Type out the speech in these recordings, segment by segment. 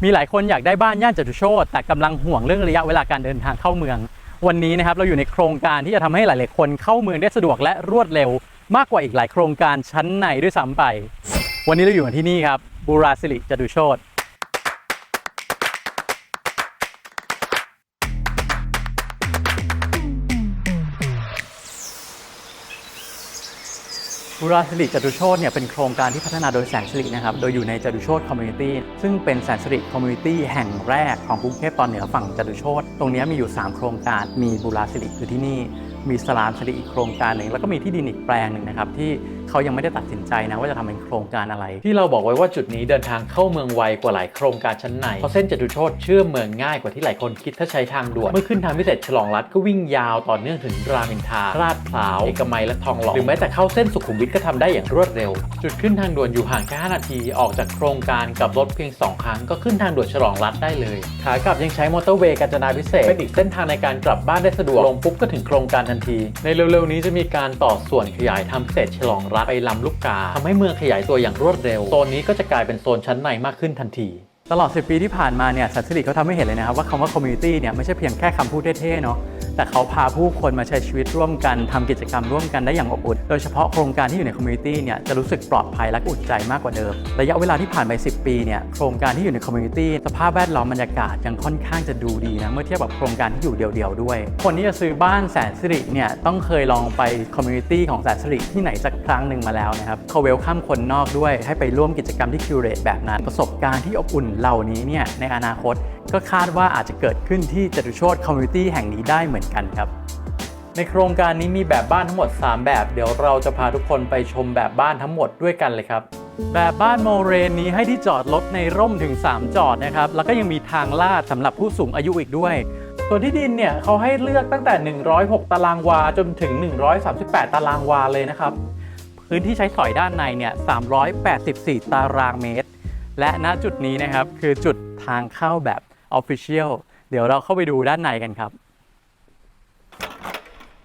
มีหลายคนอยากได้บ้านย่านจตุโชติแต่กำลังห่วงเรื่องระยะเวลาการเดินทางเข้าเมืองวันนี้นะครับเราอยู่ในโครงการที่จะทำให้หลายๆคนเข้าเมืองได้สะดวกและรวดเร็วมากกว่าอีกหลายโครงการชั้นในด้วยซ้ำไปวันนี้เราอยู่ที่นี่ครับบูราสิริจตุโชติบูราสิริจตุโชติเนี่ยเป็นโครงการที่พัฒนาโดยแสนสิรินะครับโดยอยู่ในจตุโชติคอมมูนิตี้ซึ่งเป็นแสนสิริคอมมูนิตี้แห่งแรกของกรุงเทพตอนเหนือฝั่งจตุโชติตรงนี้มีอยู่3โครงการมีบูราสิริคือที่นี่มีสลามสิริอีกโครงการหนึ่งแล้วก็มีที่ดินอีกแปลงหนึ่งนะครับที่เขายังไม่ได้ตัดสินใจนะว่าจะทำเป็นโครงการอะไรที่เราบอกไว้ว่าจุดนี้เดินทางเข้าเมืองไวกว่าหลายโครงการชั้นในเพราะเส้นจตุโชติเชื่อมเมืองง่ายกว่าที่หลายคนคิดถ้าใช้ทางด่วนเมื่อขึ้นทางพิเศษฉลองรัฐก็วิ่งยาวต่อเนื่องถึงรามอินทราลาดพร้าวเอกมัยและทองหล่อหรือแม้แต่เข้าเส้นสุขุมวิทก็ทำได้อย่างรวดเร็วจุดขึ้นทางด่วนอยู่ห่างแค่5นาทีออกจากโครงการกับรถเพียง2ครั้งก็ขึ้นทางด่วนฉลองรัฐได้เลยขากลับยังใช้มอเตอร์เวย์กาญจนาภิเษกเป็นอีกเส้นทางในการกลับบ้านได้สะดวกลงปุ๊บก็ถึงโครงการทันทีในเร็วๆนี้จะมีการต่อส่วนขยายทำพิเศษฉลองรัฐไปลำลูกกาทำให้เมืองขยายตัวอย่างรวดเร็วโซนนี้ก็จะกลายเป็นโซนชั้นในมากขึ้นทันทีตลอด10 ปีที่ผ่านมาเนี่ยแสนสิริเขาทำให้เห็นเลยนะครับว่าคำว่าคอมมูนิตี้เนี่ยไม่ใช่เพียงแค่คำพูดเท่ๆเนาะแต่เขาพาผู้คนมาใช้ชีวิตร่วมกันทำกิจกรรมร่วมกันได้อย่างอบอุ่นโดยเฉพาะโครงการที่อยู่ในคอมมูนิตี้เนี่ยจะรู้สึกปลอดภัยและอุ่นใจมากกว่าเดิมระยะเวลาที่ผ่านไป10 ปีเนี่ยโครงการที่อยู่ในคอมมูนิตี้สภาพแวดล้อมบรรยากาศยังค่อนข้างจะดูดีนะเมื่อเทียบกับโครงการที่อยู่เดี่ยวๆด้วยคนที่จะซื้อบ้านแสนสิริเนี่ยต้องเคยลองไปคอมมูนิตี้ของแสนสิริที่ไหนสักครั้งหนึ่งมาแล้วนะครับเขาเวลคัมคนนอกด้วยให้ไปร่วมกิจกรรมที่คิวเรตแบบนั้นประสบการณ์ที่อบอุ่นเหล่านี้เนี่ยในอนาคตก็คาดว่าอาจจะเกิดขึ้นที่จตุโชติคอมมูนิตี้แห่งนี้ได้เหมือนกันครับในโครงการนี้มีแบบบ้านทั้งหมด3แบบเดี๋ยวเราจะพาทุกคนไปชมแบบบ้านทั้งหมดด้วยกันเลยครับแบบบ้านโมเรนนี้ให้ที่จอดรถในร่มถึง3จอดนะครับแล้วก็ยังมีทางลาดสำหรับผู้สูงอายุอีกด้วยส่วนที่ดินเนี่ยเขาให้เลือกตั้งแต่106ตารางวาจนถึง138ตารางวาเลยนะครับพื้นที่ใช้สอยด้านในเนี่ย384ตารางเมตรและณจุดนี้นะครับคือจุดทางเข้าแบบ Official เดี๋ยวเราเข้าไปดูด้านในกันครับ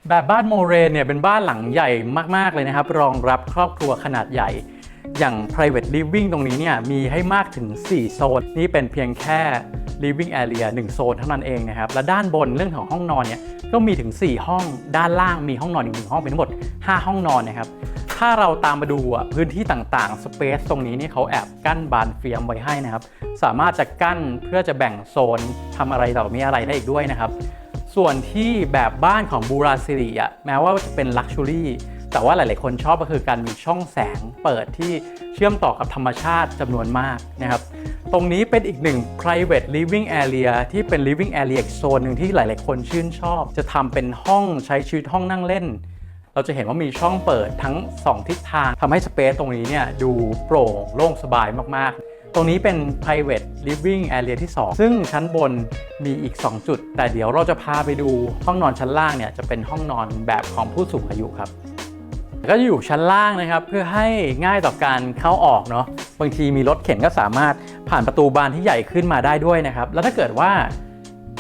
แบบบ้านโมเรนเนี่ยเป็นบ้านหลังใหญ่มากๆเลยนะครับรองรับครอบครัวขนาดใหญ่อย่าง private living ตรงนี้เนี่ยมีให้มากถึง4โซนนี่เป็นเพียงแค่ living area 1โซนเท่านั้นเองนะครับและด้านบนเรื่องของห้องนอนเนี่ยก็มีถึง4ห้องด้านล่างมีห้องนอนอีก1ห้องเป็นทั้งหมด5ห้องนอนนะครับถ้าเราตามมาดูพื้นที่ต่างๆ space ตรงนี้นี่เขาแอบกั้นบานเฟียมไว้ให้นะครับสามารถจะกั้นเพื่อจะแบ่งโซนทำอะไรต่อมีอะไรได้อีกด้วยนะครับส่วนที่แบบบ้านของบูราสิริแม้ว่าจะเป็นลักชัวรี่แต่ว่าหลายๆคนชอบก็คือการมีช่องแสงเปิดที่เชื่อมต่อกับธรรมชาติจำนวนมากนะครับตรงนี้เป็นอีกหนึ่ง private living area ที่เป็น living area อีกโซนหนึ่งที่หลายๆคนชื่นชอบจะทำเป็นห้องใช้ชีวิตห้องนั่งเล่นเราจะเห็นว่ามีช่องเปิดทั้ง2ทิศทางทำให้สเปซตรงนี้เนี่ยดูโปร่งโล่งสบายมากๆตรงนี้เป็น private living area ที่2ซึ่งชั้นบนมีอีก2จุดแต่เดี๋ยวเราจะพาไปดูห้องนอนชั้นล่างเนี่ยจะเป็นห้องนอนแบบของผู้สูงอายุครับก็จะอยู่ชั้นล่างนะครับเพื่อให้ง่ายต่อการเข้าออกเนาะบางทีมีรถเข็นก็สามารถผ่านประตูบานที่ใหญ่ขึ้นมาได้ด้วยนะครับแล้วถ้าเกิดว่า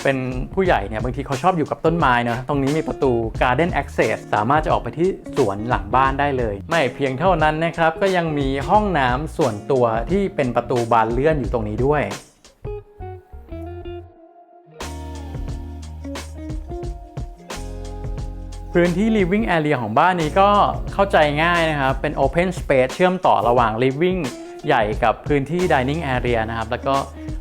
เป็นผู้ใหญ่เนี่ยบางทีเขาชอบอยู่กับต้นไม้เนาะตรงนี้มีประตู Garden Access สามารถจะออกไปที่สวนหลังบ้านได้เลยไม่เพียงเท่านั้นนะครับก็ยังมีห้องน้ำส่วนตัวที่เป็นประตูบานเลื่อนอยู่ตรงนี้ด้วยพื้นที่ living area ของบ้านนี้ก็เข้าใจง่ายนะครับเป็น open space เชื่อมต่อระหว่าง living ใหญ่กับพื้นที่ dining area นะครับแล้วก็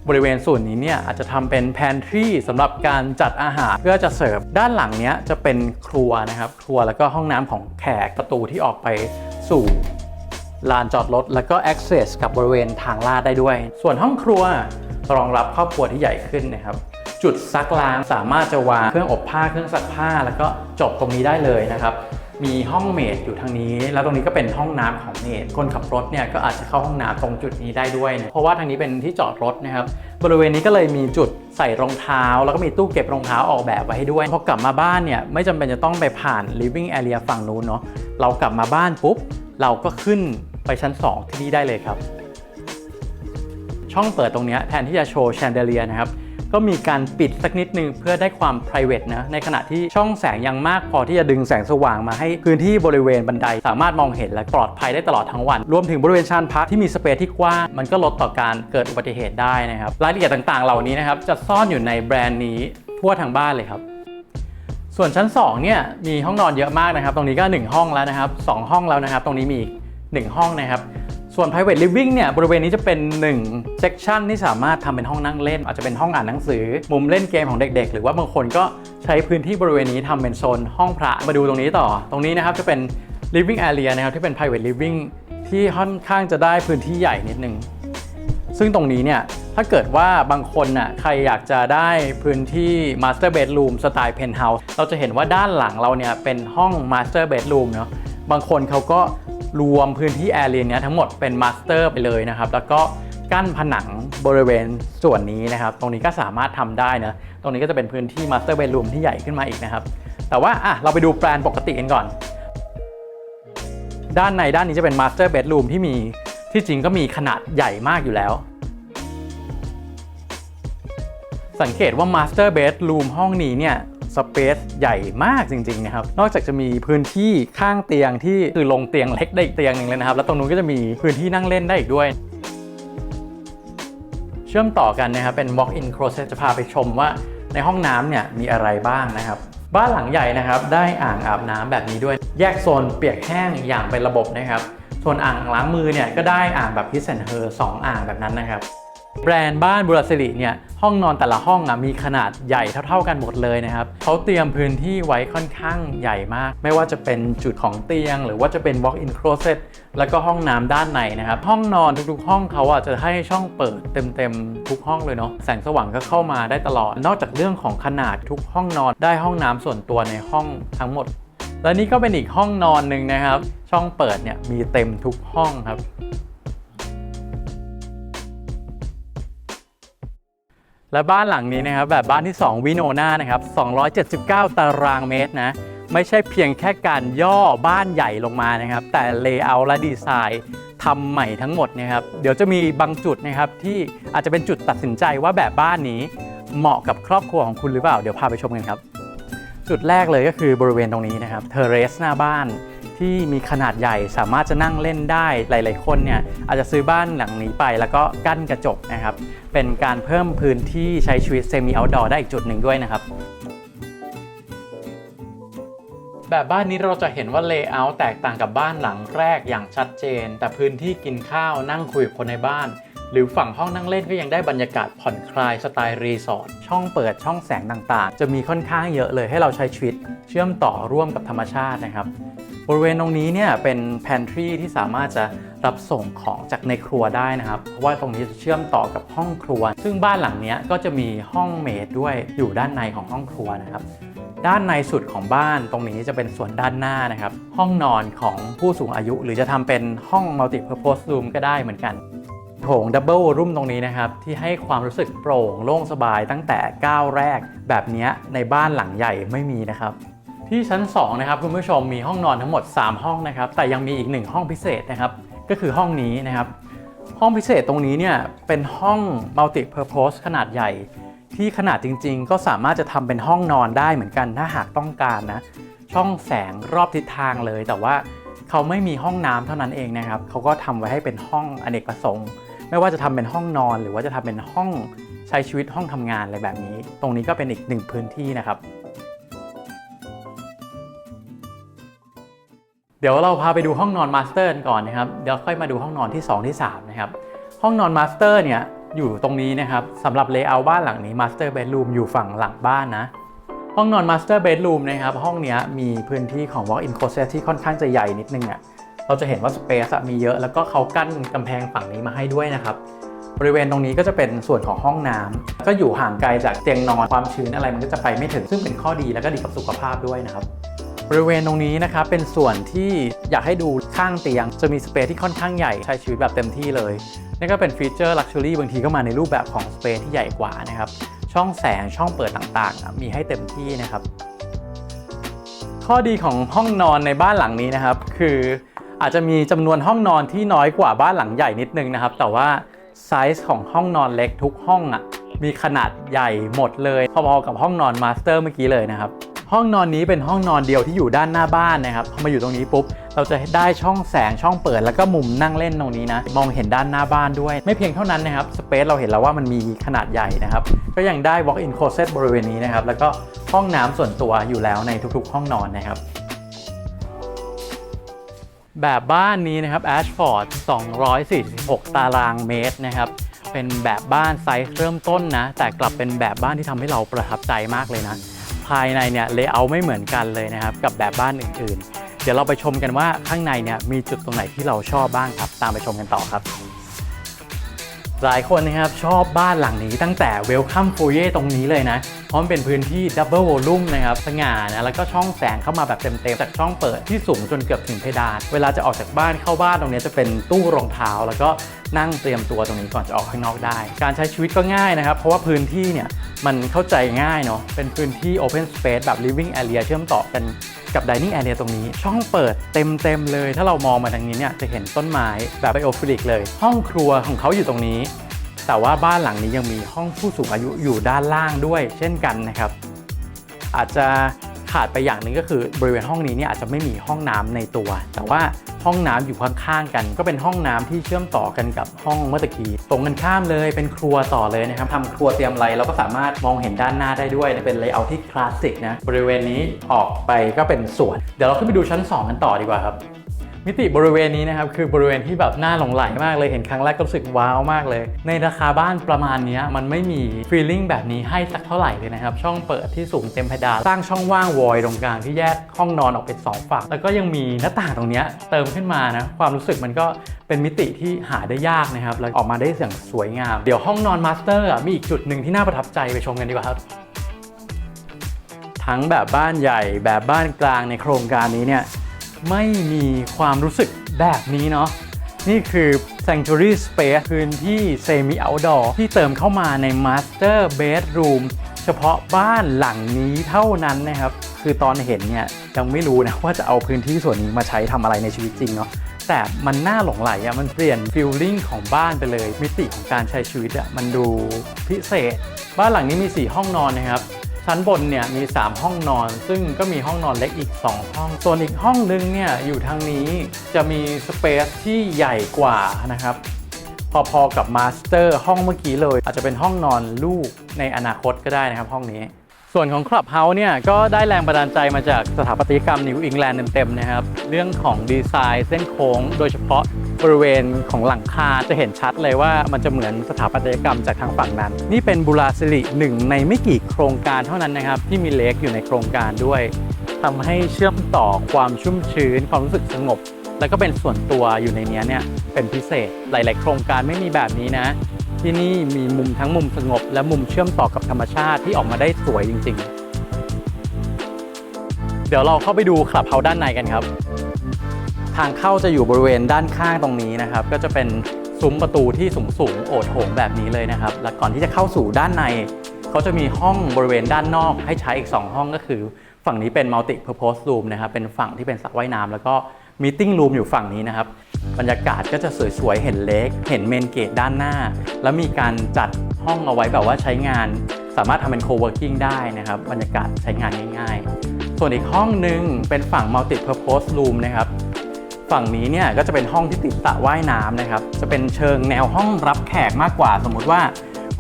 บริเวณส่วนนี้เนี่ยอาจจะทำเป็น pantry สำหรับการจัดอาหารเพื่อจะเสิร์ฟด้านหลังเนี้ยจะเป็นครัวนะครับครัวแล้วก็ห้องน้ำของแขกประตูที่ออกไปสู่ลานจอดรถแล้วก็ access กับบริเวณทางลาดได้ด้วยส่วนห้องครัวรองรับครอบครัวที่ใหญ่ขึ้นนะครับจุดซักล้างสามารถจะวางเครื่องอบผ้าเครื่องซักผ้าแล้วก็จบตรงนี้ได้เลยนะครับมีห้องเมดอยู่ทางนี้แล้วตรงนี้ก็เป็นห้องน้ำของเมดคนขับรถเนี่ยก็อาจจะเข้าห้องน้ำตรงจุดนี้ได้ด้วยนะเพราะว่าทางนี้เป็นที่จอดรถนะครับบริเวณนี้ก็เลยมีจุดใส่รองเท้าแล้วก็มีตู้เก็บรองเท้าออกแบบไว้ให้ด้วยพอกลับมาบ้านเนี่ยไม่จำเป็นจะต้องไปผ่าน living area ฝั่งนู้นเนาะเรากลับมาบ้านปุ๊บเราก็ขึ้นไปชั้น2ที่นี่ได้เลยครับช่องเปิดตรงนี้แทนที่จะโชว์แชนเดเลียร์นะครับ ก็มีการปิดสักนิดนึงเพื่อได้ความ private นะในขณะที่ช่องแสงยังมากพอที่จะดึงแสงสว่างมาให้พื้นที่บริเวณบันไดสามารถมองเห็นและปลอดภัยได้ตลอดทั้งวันรวมถึงบริเวณชานพักที่มีสเปซที่กว้างมันก็ลดต่อการเกิดอุบัติเหตุได้นะครับรายละเอียดต่างๆเหล่านี้นะครับจะซ่อนอยู่ในแบรนด์นี้ทั่วทั้งบ้านเลยครับส่วนชั้น2เนี่ยมีห้องนอนเยอะมากนะครับตรงนี้ก็1ห้องแล้วนะครับ2ห้องแล้วนะครับตรงนี้มีอีก1ห้องนะครับส่วน private living เนี่ยบริเวณนี้จะเป็น1 section ที่สามารถทำเป็นห้องนั่งเล่นอาจจะเป็นห้องอ่านหนังสือมุมเล่นเกมของเด็กๆหรือว่าบางคนก็ใช้พื้นที่บริเวณนี้ทำเป็นโซนห้องพระมาดูตรงนี้ต่อตรงนี้นะครับจะเป็น living area นะครับที่เป็น private living ที่ค่อนข้างจะได้พื้นที่ใหญ่นิดนึงซึ่งตรงนี้เนี่ยถ้าเกิดว่าบางคนน่ะใครอยากจะได้พื้นที่ master bedroom สไตล์ penthouse เราจะเห็นว่าด้านหลังเราเนี่ยเป็นห้อง master bedroom เนาะบางคนเขาก็รวมพื้นที่แอเรียนี้ทั้งหมดเป็น master ไปเลยนะครับแล้วก็กั้นผนังบริเวณส่วนนี้นะครับตรงนี้ก็สามารถทำได้นะตรงนี้ก็จะเป็นพื้นที่ master bedroom ที่ใหญ่ขึ้นมาอีกนะครับแต่ว่าเราไปดูแปลนปกติกันก่อนด้านในด้านนี้จะเป็น master bedroom ที่จริงก็มีขนาดใหญ่มากอยู่แล้วสังเกตว่า master bedroom ห้องนี้เนี่ยสเปซใหญ่มากจริงๆนะครับนอกจากจะมีพื้นที่ข้างเตียงที่คือลงเตียงเล็กได้อีกเตียงหนึ่งเลยนะครับแล้วตรงนู้นก็จะมีพื้นที่นั่งเล่นได้อีกด้วยเชื่อมต่อกันนะครับเป็น walk-in closet จะพาไปชมว่าในห้องน้ำเนี่ยมีอะไรบ้างนะครับบ้านหลังใหญ่นะครับได้อ่างอาบน้ำแบบนี้ด้วยแยกโซนเปียกแห้งอย่างเป็นระบบนะครับส่วนอ่างล้างมือเนี่ยก็ได้อ่างแบบ His and Her 2 อ่างแบบนั้นนะครับแบรนด์บ้านบุราสิริเนี่ยห้องนอนแต่ละห้องมีขนาดใหญ่เท่าๆกันหมดเลยนะครับเขาเตรียมพื้นที่ไว้ค่อนข้างใหญ่มากไม่ว่าจะเป็นจุดของเตียงหรือว่าจะเป็น walk-in closet แล้วก็ห้องน้ำด้านในนะครับห้องนอนทุกๆห้องเขาจะให้ช่องเปิดเต็มทุกห้องเลยเนาะแสงสว่างก็เข้ามาได้ตลอดนอกจากเรื่องของขนาดทุกห้องนอนได้ห้องน้ำส่วนตัวในห้องทั้งหมดและนี่ก็เป็นอีกห้องนอนหนึ่งนะครับช่องเปิดเนี่ยมีเต็มทุกห้องครับและบ้านหลังนี้นะครับแบบบ้านที่2วิโนนานะครับ279 ตารางเมตรนะไม่ใช่เพียงแค่การย่อบ้านใหญ่ลงมานะครับแต่เลเยอร์และดีไซน์ทำใหม่ทั้งหมดนะครับเดี๋ยวจะมีบางจุดนะครับที่อาจจะเป็นจุดตัดสินใจว่าแบบบ้านนี้เหมาะกับครอบครัวของคุณหรือเปล่าเดี๋ยวพาไปชมกันครับจุดแรกเลยก็คือบริเวณตรงนี้นะครับเทเรสหน้าบ้านที่มีขนาดใหญ่สามารถจะนั่งเล่นได้หลายๆคนเนี่ยอาจจะซื้อบ้านหลังนี้ไปแล้วก็กั้นกระจกนะครับเป็นการเพิ่มพื้นที่ใช้ชีวิตเซมิเอาท์ดอร์ได้อีกจุดหนึ่งด้วยนะครับแบบบ้านนี้เราจะเห็นว่าเลเยอร์แตกต่างกับบ้านหลังแรกอย่างชัดเจนแต่พื้นที่กินข้าวนั่งคุยกับคนในบ้านหรือฝั่งห้องนั่งเล่นก็ยังได้บรรยากาศผ่อนคลายสไตล์รีสอร์ทช่องเปิดช่องแสงต่างๆจะมีค่อนข้างเยอะเลยให้เราใช้ชีวิตเชื่อมต่อร่วมกับธรรมชาตินะครับบริเวณตรงนี้เนี่ยเป็นแพนทรีที่สามารถจะรับส่งของจากในครัวได้นะครับเพราะว่าตรงนี้จะเชื่อมต่อกับห้องครัวซึ่งบ้านหลังนี้ก็จะมีห้องเมดด้วยอยู่ด้านในของห้องครัวนะครับด้านในสุดของบ้านตรงนี้จะเป็นส่วนด้านหน้านะครับห้องนอนของผู้สูงอายุหรือจะทำเป็นห้องมัลติเพอร์โพสรูมก็ได้เหมือนกันโถงดับเบิลรูมตรงนี้นะครับที่ให้ความรู้สึกโปร่งโล่งสบายตั้งแต่ก้าวแรกแบบนี้ในบ้านหลังใหญ่ไม่มีนะครับที่ชั้น2นะครับคุณผู้ชมมีห้องนอนทั้งหมด3ห้องนะครับแต่ยังมีอีก1ห้องพิเศษนะครับก็คือห้องนี้นะครับห้องพิเศษตรงนี้เนี่ยเป็นห้องมัลติเพอร์โพสขนาดใหญ่ที่ขนาดจริงๆก็สามารถจะทำเป็นห้องนอนได้เหมือนกันถ้าหากต้องการนะช่องแสงรอบทิศทางเลยแต่ว่าเขาไม่มีห้องน้ำเท่านั้นเองนะครับเขาก็ทำไว้ให้เป็นห้องอเนกประสงค์ไม่ว่าจะทำเป็นห้องนอนหรือว่าจะทำเป็นห้องใช้ชีวิตห้องทำงานอะไรแบบนี้ตรงนี้ก็เป็นอีก1พื้นที่นะครับเดี๋ยวเราพาไปดูห้องนอนมาสเตอร์ก่อนนะครับเดี๋ยวค่อยมาดูห้องนอนที่2ที่3นะครับห้องนอนมาสเตอร์เนี่ยอยู่ตรงนี้นะครับสำหรับเลเยอร์บ้านหลังนี้มาสเตอร์เบดรูมอยู่ฝั่งหลังบ้านนะห้องนอนมาสเตอร์เบดรูมนะครับห้องนี้มีพื้นที่ของ walk-in closet ที่ค่อนข้างจะใหญ่นิดนึงเราจะเห็นว่าสเปซมีเยอะแล้วก็เขากั้นกำแพงฝั่งนี้มาให้ด้วยนะครับบริเวณตรงนี้ก็จะเป็นส่วนของห้องน้ำก็อยู่ห่างไกลจากเตียงนอนความชื้นอะไรมันก็จะไปไม่ถึงซึ่งเป็นข้อดีแล้วก็ดีกับสุขภาพด้วยนะครับบริเวณตรงนี้นะครับเป็นส่วนที่อยากให้ดูข้างเตียงจะมีสเปซที่ค่อนข้างใหญ่ใช้ชีวิตแบบเต็มที่เลยนี่ก็เป็นฟีเจอร์ลักชัวรี่บางทีก็มาในรูปแบบของสเปซที่ใหญ่กว่านะครับช่องแสงช่องเปิดต่างๆมีให้เต็มที่นะครับข้อดีของห้องนอนในบ้านหลังนี้นะครับคืออาจจะมีจำนวนห้องนอนที่น้อยกว่าบ้านหลังใหญ่นิดนึงนะครับแต่ว่าไซส์ของห้องนอนเล็กทุกห้อง มีขนาดใหญ่หมดเลยพอๆกับห้องนอนมาสเตอร์เมื่อกี้เลยนะครับห้องนอนนี้เป็นห้องนอนเดียวที่อยู่ด้านหน้าบ้านนะครับพอมาอยู่ตรงนี้ปุ๊บเราจะได้ช่องแสงช่องเปิดแล้วก็มุมนั่งเล่นตรงนี้นะมองเห็นด้านหน้าบ้านด้วยไม่เพียงเท่านั้นนะครับสเปซเราเห็นแล้วว่ามันมีขนาดใหญ่นะครับก็ยังได้ walk-in closet บริเวณนี้นะครับแล้วก็ห้องน้ำส่วนตัวอยู่แล้วในทุกๆห้องนอนนะครับแบบบ้านนี้นะครับ Ashford 246 ตารางเมตรนะครับเป็นแบบบ้านไซส์เริ่มต้นนะแต่กลับเป็นแบบบ้านที่ทำให้เราประทับใจมากเลยนะภายในเนี่ยเลเยอร์ไม่เหมือนกันเลยนะครับกับแบบบ้านอื่นๆเดี๋ยวเราไปชมกันว่าข้างในเนี่ยมีจุดตรงไหนที่เราชอบบ้างครับตามไปชมกันต่อครับหลายคนนะครับชอบบ้านหลังนี้ตั้งแต่ Welcome Foyer ตรงนี้เลยนะเพราะมันเป็นพื้นที่ Double Volume นะครับสง่านะแล้วก็ช่องแสงเข้ามาแบบเต็มๆจากช่องเปิดที่สูงจนเกือบถึงเพดานเวลาจะออกจากบ้านเข้าบ้านตรงนี้จะเป็นตู้รองเท้าแล้วก็นั่งเตรียมตัวตรงนี้ก่อนจะออกข้างนอกได้การใช้ชีวิตก็ง่ายนะครับเพราะว่าพื้นที่เนี่ยมันเข้าใจง่ายเนาะเป็นพื้นที่ Open Space แบบ Living Area เชื่อมต่อกันกับ Dining Area ตรงนี้ช่องเปิดเต็มเลยถ้าเรามองมาทางนี้เนี่ยจะเห็นต้นไม้แบบไบโอฟิลิกเลยห้องครัวของเขาอยู่ตรงนี้แต่ว่าบ้านหลังนี้ยังมีห้องผู้สูงอายุอยู่ด้านล่างด้วยเช่นกันนะครับอาจจะขาดไปอย่างหนึ่งก็คือบริเวณห้องนี้เนี่ยอาจจะไม่มีห้องน้ำในตัวแต่ว่าห้องน้ำอยู่ข้างๆกันก็เป็นห้องน้ำที่เชื่อมต่อกันกับห้องเมื่อกี้ตรงกันข้ามเลยเป็นครัวต่อเลยนะครับทำครัวเตรียมอะไรเราก็สามารถมองเห็นด้านหน้าได้ด้วยเป็นเลเยอร์ที่คลาสสิกนะบริเวณนี้ออกไปก็เป็นสวนเดี๋ยวเราขึ้นไปดูชั้น2กันต่อดีกว่าครับมิติบริเวณนี้นะครับคือบริเวณที่แบบน่าหลงใหลมากเลยเห็นครั้งแรกก็รู้สึกว้าวมากเลยในราคาบ้านประมาณนี้มันไม่มีฟีลลิ่งแบบนี้ให้สักเท่าไหร่เลยนะครับช่องเปิดที่สูงเต็มเพดานสร้างช่องว่างวอยตรงกลางที่แยกห้องนอนออกเป็น2ฝั่งแล้วก็ยังมีหน้าต่างตรงนี้เติมขึ้นมานะความรู้สึกมันก็เป็นมิติที่หาได้ยากนะครับแล้วออกมาได้อย่างสวยงามเดี๋ยวห้องนอนมาสเตอร์มีอีกจุดหนึ่งที่น่าประทับใจไปชมกันดีกว่าครับทั้งแบบบ้านใหญ่แบบบ้านกลางในโครงการนี้เนี่ยไม่มีความรู้สึกแบบนี้เนาะนี่คือ Sanctuary Space พื้นที่ Semi Outdoor ที่เติมเข้ามาใน Master Bedroom เฉพาะบ้านหลังนี้เท่านั้นนะครับคือตอนเห็นเนี่ยยังไม่รู้นะว่าจะเอาพื้นที่ส่วนนี้มาใช้ทำอะไรในชีวิตจริงเนาะแต่มันน่าหลงไหลอ่ะมันเปลี่ยน feeling ของบ้านไปเลยมิติของการใช้ชีวิตอ่ะมันดูพิเศษบ้านหลังนี้มี4ห้องนอนนะครับชั้นบนเนี่ยมี3ห้องนอนซึ่งก็มีห้องนอนเล็กอีก2ห้องส่วนอีกห้องนึงเนี่ยอยู่ทางนี้จะมีสเปซที่ใหญ่กว่านะครับพอๆกับมาสเตอร์ห้องเมื่อกี้เลยอาจจะเป็นห้องนอนลูกในอนาคตก็ได้นะครับห้องนี้ส่วนของ Clubhouse เนี่ยก็ได้แรงบันดาลใจมาจากสถาปัตยกรรมนิวอิงแลนด์เต็มๆนะครับเรื่องของดีไซน์เส้นโค้งโดยเฉพาะบริเวณของหลังคาจะเห็นชัดเลยว่ามันจะเหมือนสถาปัตยกรรมจากทางฝั่งนั้นนี่เป็นบูราสิริหนึ่งในไม่กี่โครงการเท่านั้นนะครับที่มีเลคอยู่ในโครงการด้วยทำให้เชื่อมต่อความชุ่มชื้นความรู้สึกสงบแล้วก็เป็นส่วนตัวอยู่ในนี้เนี่ยเป็นพิเศษหลายๆโครงการไม่มีแบบนี้นะที่นี่มีมุมทั้งมุมสงบและมุมเชื่อมต่อกับธรรมชาติที่ออกมาได้สวยจริงๆเดี๋ยวเราเข้าไปดูคลับเฮาส์ด้านในกันครับทางเข้าจะอยู่บริเวณด้านข้างตรงนี้นะครับก็จะเป็นซุ้มประตูที่สูงโอดโถงแบบนี้เลยนะครับและก่อนที่จะเข้าสู่ด้านในเขาจะมีห้องบริเวณด้านนอกให้ใช้อีก2ห้องก็คือฝั่งนี้เป็น Multi Purpose Room นะครับเป็นฝั่งที่เป็นสระว่ายน้ำแล้วก็ Meeting Room อยู่ฝั่งนี้นะครับบรรยากาศก็จะสวยๆเห็นเลคเห็นเมนเกตด้านหน้าแล้วมีการจัดห้องเอาไว้แบบว่าใช้งานสามารถทำเป็น Co-working ได้นะครับบรรยากาศใช้งานง่ายๆส่วนอีกห้องนึงเป็นฝั่ง Multi Purpose Room นะครับฝั่งนี้เนี่ยก็จะเป็นห้องที่ติดสระว่ายน้ำนะครับจะเป็นเชิงแนวห้องรับแขกมากกว่าสมมุติว่า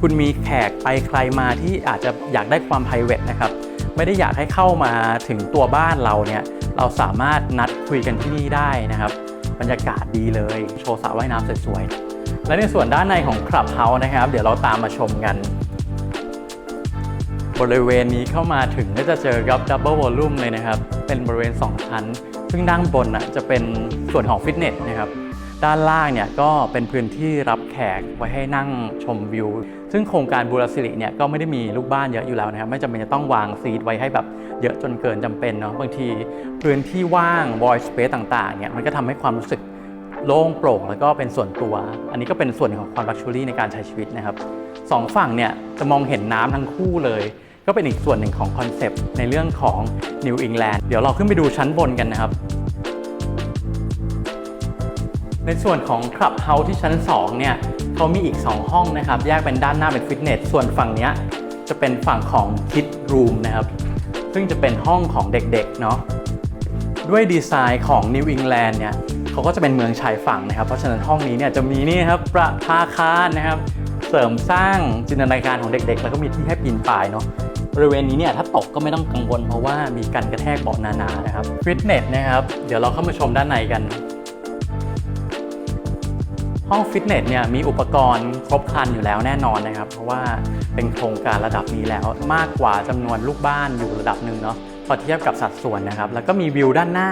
คุณมีแขกไปใครมาที่อาจจะอยากได้ความ private นะครับไม่ได้อยากให้เข้ามาถึงตัวบ้านเราเนี่ยเราสามารถนัดคุยกันที่นี่ได้นะครับบรรยากาศดีเลยโชว์สระว่ายน้ำสวยๆและในส่วนด้านในของ Clubhouse นะครับเดี๋ยวเราตามมาชมกันบริเวณนี้เข้ามาถึงก็จะเจอกับ Double Volume เลยนะครับเป็นบริเวณ2ชั้นซึ่งด้านบนจะเป็นส่วนของฟิตเนสนะครับด้านล่างเนี่ยก็เป็นพื้นที่รับแขกไว้ให้นั่งชมวิวซึ่งโครงการบูราสิริเนี่ยก็ไม่ได้มีลูกบ้านเยอะอยู่แล้วนะครับไม่จำเป็นจะต้องวางซีทไว้ให้แบบเยอะจนเกินจำเป็นเนาะบางทีพื้นที่ว่าง void space ต่างๆเนี่ยมันก็ทำให้ความรู้สึกโล่งโปร่งแล้วก็เป็นส่วนตัวอันนี้ก็เป็นส่วนของความ luxury ในการใช้ชีวิตนะครับ2ฝั่งเนี่ยจะมองเห็นน้ำทั้งคู่เลยก็เป็นอีกส่วนหนึ่งของคอนเซปต์ในเรื่องของนิวอิงแลนด์เดี๋ยวเราขึ้นไปดูชั้นบนกันนะครับในส่วนของ Clubhouse ที่ชั้น2เนี่ย เขามีอีก2ห้องนะครับแยกเป็นด้านหน้าเป็นฟิตเนสส่วนฝั่งนี้จะเป็นฝั่งของคิดรูมนะครับซึ่งจะเป็นห้องของเด็กๆเนาะด้วยดีไซน์ของนิวอิงแลนด์เนี่ยเขาก็จะเป็นเมืองชายฝั่งนะครับเพราะฉะนั้นห้องนี้เนี่ยจะมีนี่ครับประภาคารนะครับเสริมสร้างจินตนาการของเด็กๆแล้วก็มีที่ให้ปีนป่ายเนาะบริเวณนี้เนี่ยถ้าตกก็ไม่ต้องกังวลเพราะว่ามีกันกระแทกเบาะหนาๆนะครับฟิตเนสนะครับเดี๋ยวเราเข้ามาชมด้านในกันห้องฟิตเนสเนี่ยมีอุปกรณ์ครบครันอยู่แล้วแน่นอนนะครับเพราะว่าเป็นโครงการระดับนี้แล้วมากกว่าจำนวนลูกบ้านอยู่ระดับหนึ่งเนาะพอเทียบกับสัดส่วนนะครับแล้วก็มีวิวด้านหน้า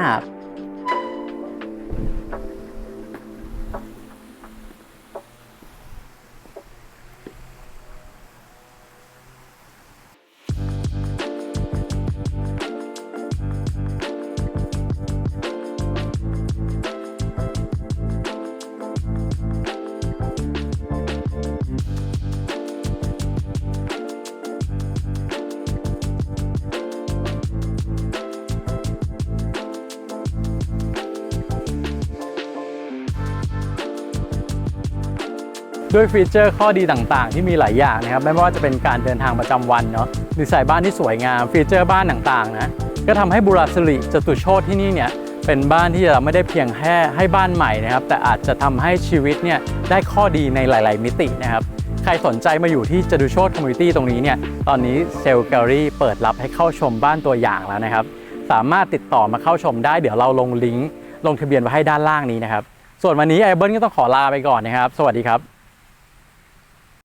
ด้วยฟีเจอร์ข้อดีต่างๆที่มีหลายอย่างนะครับไม่ว่าจะเป็นการเดินทางประจำวันเนาะดีไซน์บ้านที่สวยงามฟีเจอร์บ้านต่างๆนะก็ทำให้บุราสิริจตุโชติที่นี่เนี่ยเป็นบ้านที่เราไม่ได้เพียงแค่ให้บ้านใหม่นะครับแต่อาจจะทำให้ชีวิตเนี่ยได้ข้อดีในหลายๆมิตินะครับใครสนใจมาอยู่ที่จตุโชติคอมมูนิตี้ตรงนี้เนี่ยตอนนี้เซลล์แกลเลอรี่เปิดรับให้เข้าชมบ้านตัวอย่างแล้วนะครับสามารถติดต่อมาเข้าชมได้เดี๋ยวเราลงลิงก์ลงทะเบียนไว้ให้ด้านล่างนี้นะครับส่วนวันนี้ไอเบิลก็ต้องขอลาไปก่อนนะครับสวัสดีครับ